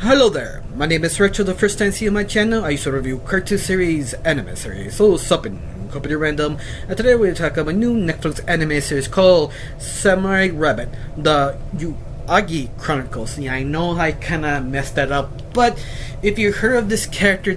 Hello there, my name is Rachel. The first time seeing my channel, I used to review cartoon series, anime series. So supping, company random, and today we're talking about a new Netflix anime series called Samurai Rabbit, the Usagi Chronicles. Yeah, I know I kinda messed that up, but if you heard of this character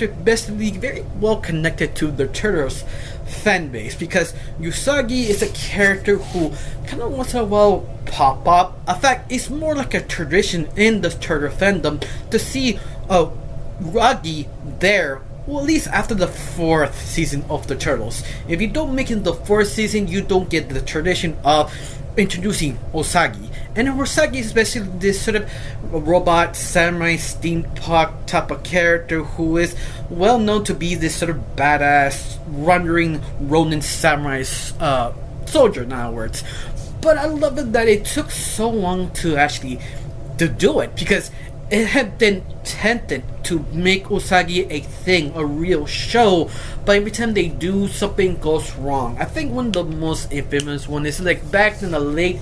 basically very well connected to the Turtles fan base, because Usagi is a character who kind of once in a while pop up. In fact, it's more like a tradition in the Turtle fandom to see Usagi there. Well, at least after the 4th season of the Turtles. If you don't make it the 4th season, you don't get the tradition of introducing Usagi. And Usagi is basically this sort of robot, samurai, steampunk type of character who is well known to be this sort of badass, wandering Ronin samurai soldier, in other words. But I love it that it took so long to actually do it, because it had been tempted to make Usagi a thing, a real show, but every time they do, something goes wrong. I think one of the most infamous one is like back in the late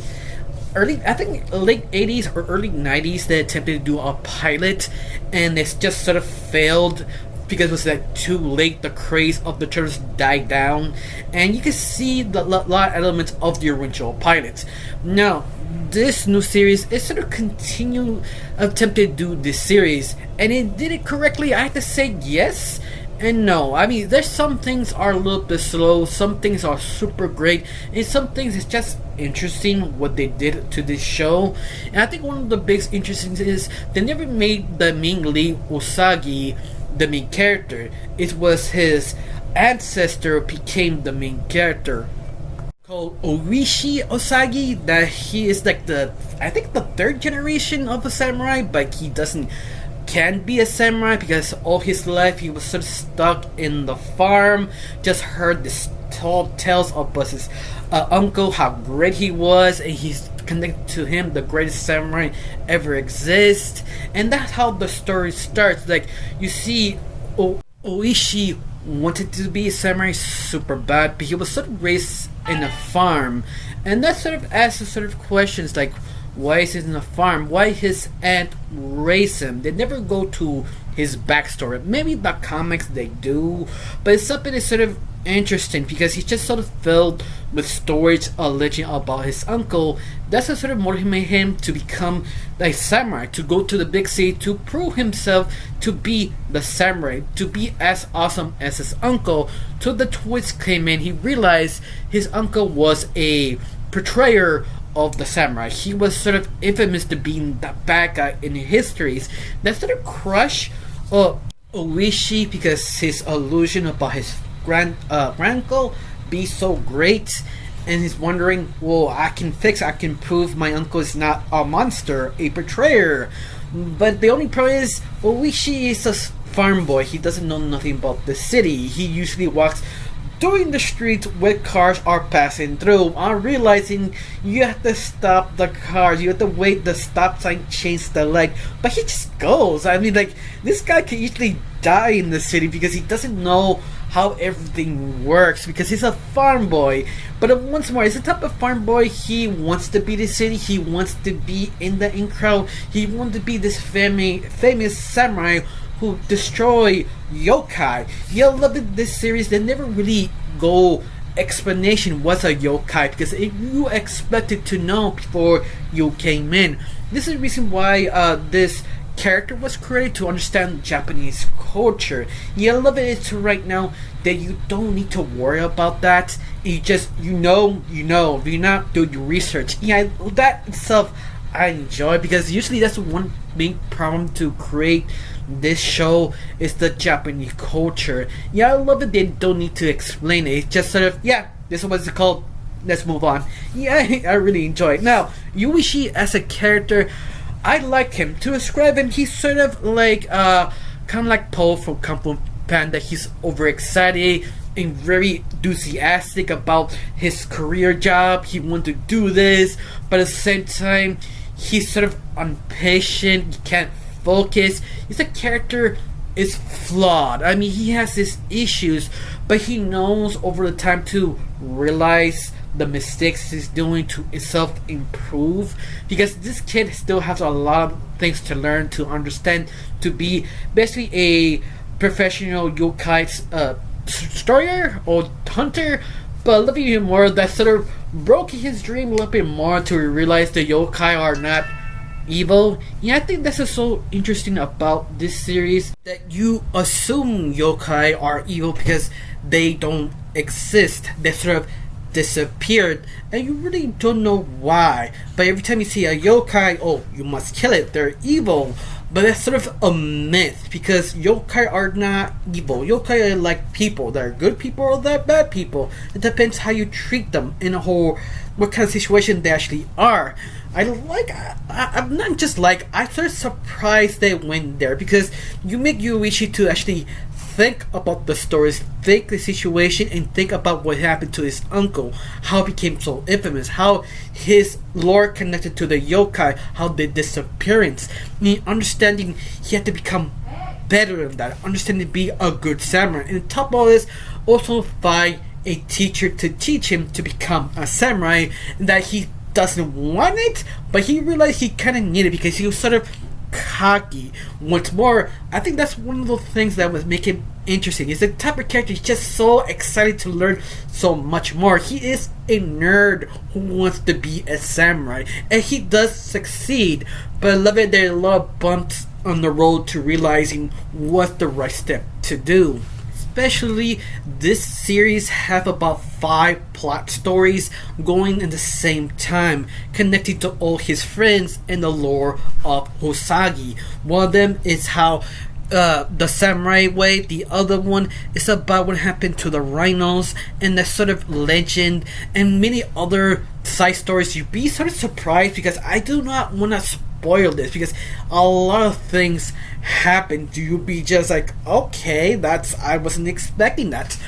80s or early 90s, they attempted to do a pilot and it's just sort of failed because it was like too late. The craze of the Turtles died down, and you can see the lot of elements of the original pilots. Now, this new series is sort of continue attempted to do this series, and it did it correctly. I have to say yes and no. I mean, there's some things are a little bit slow, some things are super great, and some things it's just interesting what they did to this show. And I think one of the biggest interesting is they never made the main lead Usagi the main character. It was his ancestor became the main character, called Oishi Usagi, that he is like the 3rd generation of a samurai, but he can't be a samurai because all his life he was sort of stuck in the farm, just heard this tall tales of his uncle, how great he was, and he's connected to him, the greatest samurai ever exist. And that's how the story starts. Like, you see Oishi wanted to be a samurai super bad, but he was sort of raised in a farm, and that sort of asks sort of questions like, why is he in a farm? Why his aunt raised him? They never go to his backstory. Maybe the comics they do, but it's something that's sort of interesting because he's just sort of filled with stories, a legend about his uncle. That's what sort of motivated him to become a samurai, to go to the big city, to prove himself to be the samurai, to be as awesome as his uncle. So the twist came in. He realized his uncle was a betrayer of the samurai. He was sort of infamous to being the bad guy in histories. That sort of crushed Oishi, because his illusion about his granduncle be so great, and he's wondering, well, I can prove my uncle is not a monster, a betrayer. But the only problem is Oishi is a farm boy. He doesn't know nothing about the city. He usually walks during the streets where cars are passing through, realizing you have to stop the cars, you have to wait the stop sign, change the light, but he just goes. I mean, like, this guy can easily die in the city because he doesn't know how everything works, because he's a farm boy. But once more, he's the type of farm boy, he wants to be the city, he wants to be in the in crowd, he wants to be this famous samurai who destroy yokai. Yeah, I love it, this series. They never really go explanation what's a yokai, because you expected to know before you came in. This is the reason why this character was created, to understand Japanese culture. Yeah, I love it. It's right now that you don't need to worry about that. You just you know. If you're not doing your research, yeah, that itself I enjoy, because usually that's one big problem to create this show is the Japanese culture. Yeah, I love it. They don't need to explain it. It's just sort of, yeah, this is what it's called. Let's move on. Yeah, I really enjoy it. Now, Yuichi as a character, I like him. To describe him, he's sort of like kind of like Paul from Kung Fu Panda. He's overexcited and very enthusiastic about his career job. He wants to do this, but at the same time, he's sort of impatient. He can't focus. He's a character is flawed. I mean, he has his issues, but he knows over the time to realize the mistakes he's doing to self improve, because this kid still has a lot of things to learn, to understand, to be basically a professional yokai storer or hunter. But a little bit more, that sort of broke his dream a little bit more to realize the yokai are not evil. Yeah, I think this is so interesting about this series, that you assume yokai are evil because they don't exist. They sort of disappeared, and you really don't know why. But every time you see a yokai, oh, you must kill it, they're evil. But that's sort of a myth, because yokai are not evil. Yokai are like people. They're good people or they're bad people. It depends how you treat them in a whole, what kind of situation they actually are. I'm not just like, I'm sort of surprised they went there, because you make Yuichi to actually think about the stories, think the situation, and think about what happened to his uncle, how he became so infamous, how his lore connected to the yokai, how the disappearance, and understanding he had to become better than that, understanding to be a good samurai, and on top of all this, also find a teacher to teach him to become a samurai, and that he doesn't want it, but he realized he kind of needed it because he was sort of cocky. Once more, I think that's one of the things that was make him interesting. He's the type of character he's just so excited to learn so much more. He is a nerd who wants to be a samurai, and he does succeed. But I love it, there are a lot of bumps on the road to realizing what's the right step to do. Especially, this series have about 5 plot stories going in the same time, connecting to all his friends and the lore of Usagi. One of them is how the samurai way. The other one is about what happened to the rhinos and the sort of legend, and many other side stories. You'd be sort of surprised, because I do not want to spoil this, because a lot of things happen. Do you be just like, okay, I wasn't expecting that.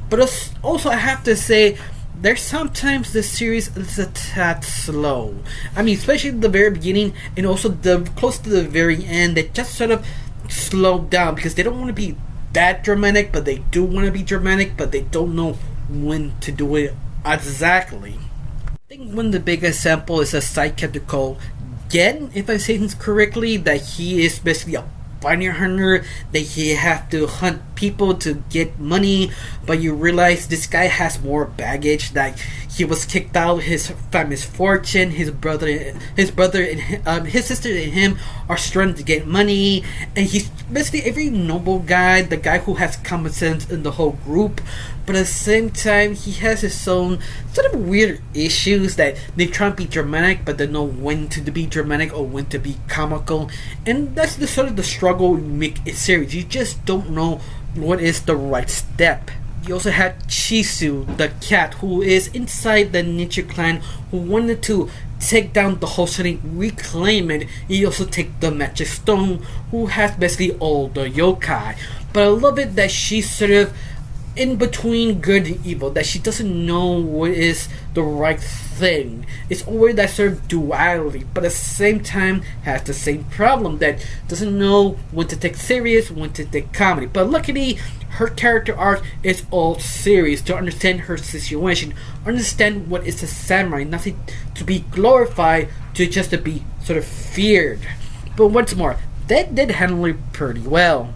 But also, I have to say, there's sometimes the series is a tad slow. I mean, especially at the very beginning, and also close to the very end, they just sort of slow down, because they don't want to be that dramatic, but they do want to be dramatic, but they don't know when to do it exactly. I think one of the big examples is a side character called Gen, if I'm saying this correctly, that he is basically a bounty hunter, that he have to hunt people to get money, but you realize this guy has more baggage, that he was kicked out his family's fortune, his brother and his sister and him are struggling to get money, and he's basically a very noble guy, the guy who has common sense in the whole group. But at the same time, he has his own sort of weird issues, that they try to be dramatic, but they know when to be dramatic or when to be comical. And that's the sort of the struggle you make a series. You just don't know what is the right step. You also had Chisu, the cat, who is inside the ninja clan, who wanted to take down the whole city, reclaim it. He also take the magic stone, who has basically all the yokai. But I love it that she's sort of in between good and evil, that she doesn't know what is the right thing. It's always that sort of duality, but at the same time has the same problem, that doesn't know when to take serious, when to take comedy. But luckily, her character arc is all serious, to understand her situation, understand what is a samurai, nothing to be glorified, to just to be sort of feared. But once more, that did handle it pretty well.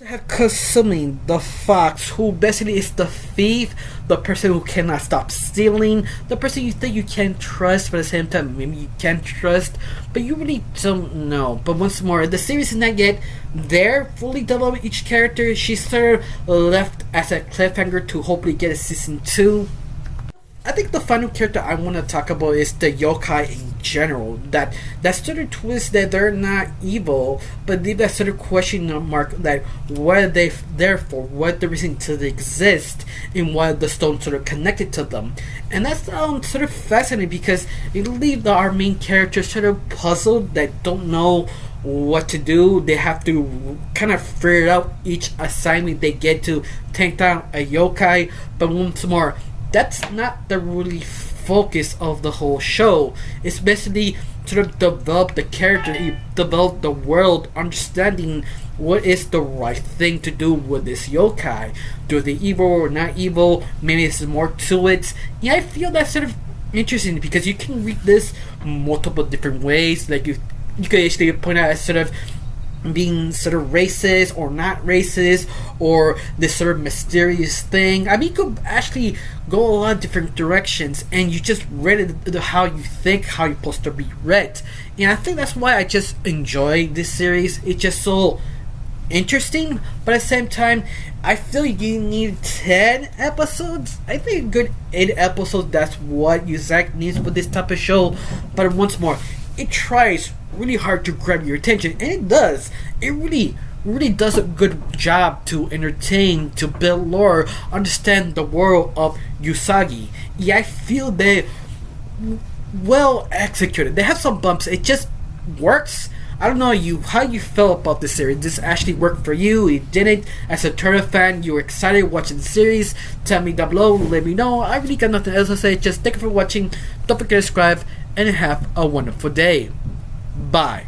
We have Kasumi, the fox, who basically is the thief, the person who cannot stop stealing, the person you think you can trust, but at the same time maybe you can't trust, but you really don't know. But once more, the series is not yet there, fully developed each character. She's sort of left as a cliffhanger to hopefully get a season 2. I think the final character I want to talk about is the yokai in general. That sort of twist that they're not evil, but leave that sort of question mark, that what are they there for? What the reason to exist, and why the stone sort of connected to them. And that's sort of fascinating, because it leaves our main characters sort of puzzled, that don't know what to do. They have to kind of figure out each assignment they get to take down a yokai. But once more, that's not the really focus of the whole show. It's basically sort of develop the character, you develop the world, understanding what is the right thing to do with this yokai. Do they evil or not evil? Maybe there's more to it. Yeah, I feel that's sort of interesting because you can read this multiple different ways. Like you could actually point out as sort of being sort of racist or not racist, or this sort of mysterious thing. I mean, you could actually go a lot of different directions, and you just read it how you think, how you're supposed to be read. And I think that's why I just enjoy this series. It's just so interesting, but at the same time, I feel you need 10 episodes. I think a good 8 episodes, that's what Usagi needs with this type of show. But once more, it tries really hard to grab your attention, and it does. It really does a good job to entertain, to build lore, understand the world of Usagi. Yeah, I feel they well executed. They have some bumps. It just works. I don't know how you felt about this series. Did this actually work for you? It didn't. As a Turtle fan, you were excited watching the series. Tell me down below. Let me know. I really got nothing else to say. Just thank you for watching. Don't forget to subscribe and have a wonderful day. Bye.